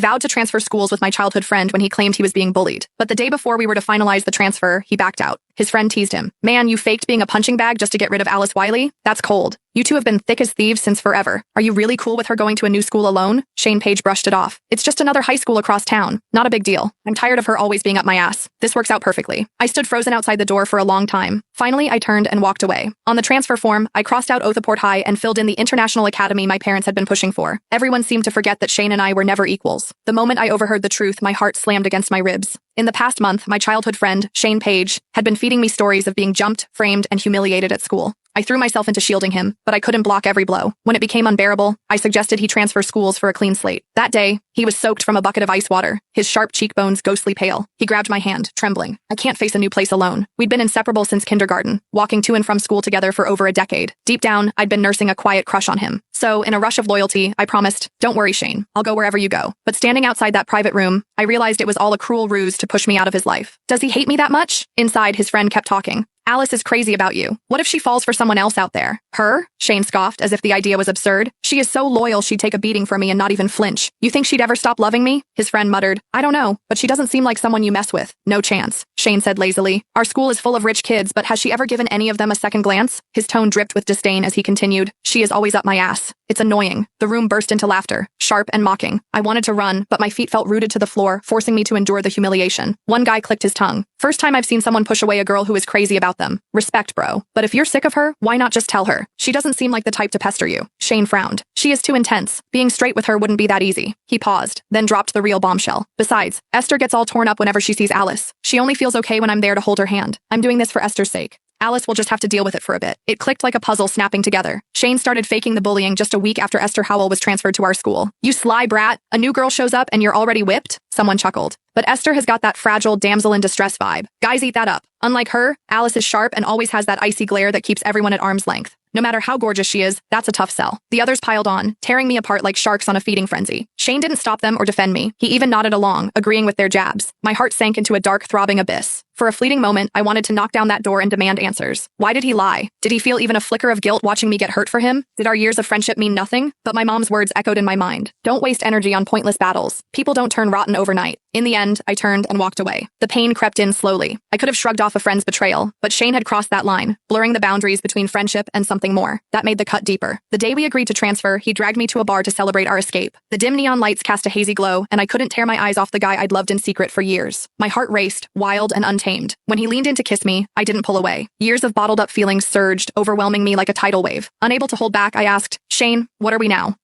vowed to transfer schools with my childhood friend when he claimed he was being bullied. But the day before we were to finalize the transfer, he backed out. His friend teased him. Man, you faked being a punching bag just to get rid of Alice Wiley? That's cold. You two have been thick as thieves since forever. Are you really cool with her going to a new school alone? Shane Page brushed it off. It's just another high school across town. Not a big deal. I'm tired of her always being up my ass. This works out perfectly. I stood frozen outside the door for a long time. Finally, I turned and walked away. On the transfer form, I crossed out Othaport High and filled in the international academy my parents had been pushing for. Everyone seemed to forget that Shane and I were never equals. The moment I overheard the truth, my heart slammed against my ribs. In the past month, my childhood friend, Shane Page, had been feeding me stories of being jumped, framed, and humiliated at school. I threw myself into shielding him, but I couldn't block every blow. When it became unbearable, I suggested he transfer schools for a clean slate. That day, he was soaked from a bucket of ice water, his sharp cheekbones ghostly pale. He grabbed my hand, trembling. I can't face a new place alone. We'd been inseparable since kindergarten, walking to and from school together for over a decade. Deep down, I'd been nursing a quiet crush on him. So, in a rush of loyalty, I promised, "Don't worry, Shane. I'll go wherever you go." But standing outside that private room, I realized it was all a cruel ruse to push me out of his life. Does he hate me that much? Inside, his friend kept talking. Alice is crazy about you. What if she falls for someone else out there? Her? Shane scoffed, as if the idea was absurd. She is so loyal she'd take a beating for me and not even flinch. You think she'd ever stop loving me? His friend muttered. I don't know, but she doesn't seem like someone you mess with. No chance, Shane said lazily. Our school is full of rich kids, but has she ever given any of them a second glance? His tone dripped with disdain as he continued. She is always up my ass. It's annoying. The room burst into laughter, sharp and mocking. I wanted to run, but my feet felt rooted to the floor, forcing me to endure the humiliation. One guy clicked his tongue. First time I've seen someone push away a girl who is crazy about them. Respect, bro. But if you're sick of her, why not just tell her? She doesn't seem like the type to pester you. Shane frowned. She is too intense. Being straight with her wouldn't be that easy. He paused, then dropped the real bombshell. Besides, Esther gets all torn up whenever she sees Alice. She only feels okay when I'm there to hold her hand. I'm doing this for Esther's sake. Alice will just have to deal with it for a bit. It clicked like a puzzle snapping together. Shane started faking the bullying just a week after Esther Howell was transferred to our school. You sly brat. A new girl shows up and you're already whipped? Someone chuckled. But Esther has got that fragile damsel in distress vibe. Guys eat that up. Unlike her, Alice is sharp and always has that icy glare that keeps everyone at arm's length. No matter how gorgeous she is, that's a tough sell. The others piled on, tearing me apart like sharks on a feeding frenzy. Shane didn't stop them or defend me. He even nodded along, agreeing with their jabs. My heart sank into a dark, throbbing abyss. For a fleeting moment, I wanted to knock down that door and demand answers. Why did he lie? Did he feel even a flicker of guilt watching me get hurt for him? Did our years of friendship mean nothing? But my mom's words echoed in my mind. Don't waste energy on pointless battles. People don't turn rotten overnight. In the end, I turned and walked away. The pain crept in slowly. I could have shrugged off a friend's betrayal, but Shane had crossed that line, blurring the boundaries between friendship and something more. That made the cut deeper. The day we agreed to transfer, he dragged me to a bar to celebrate our escape. The dim neon lights cast a hazy glow, and I couldn't tear my eyes off the guy I'd loved in secret for years. My heart raced, wild and untamed. When he leaned in to kiss me, I didn't pull away. Years of bottled up feelings surged, overwhelming me like a tidal wave. Unable to hold back, I asked, Shane, what are we now?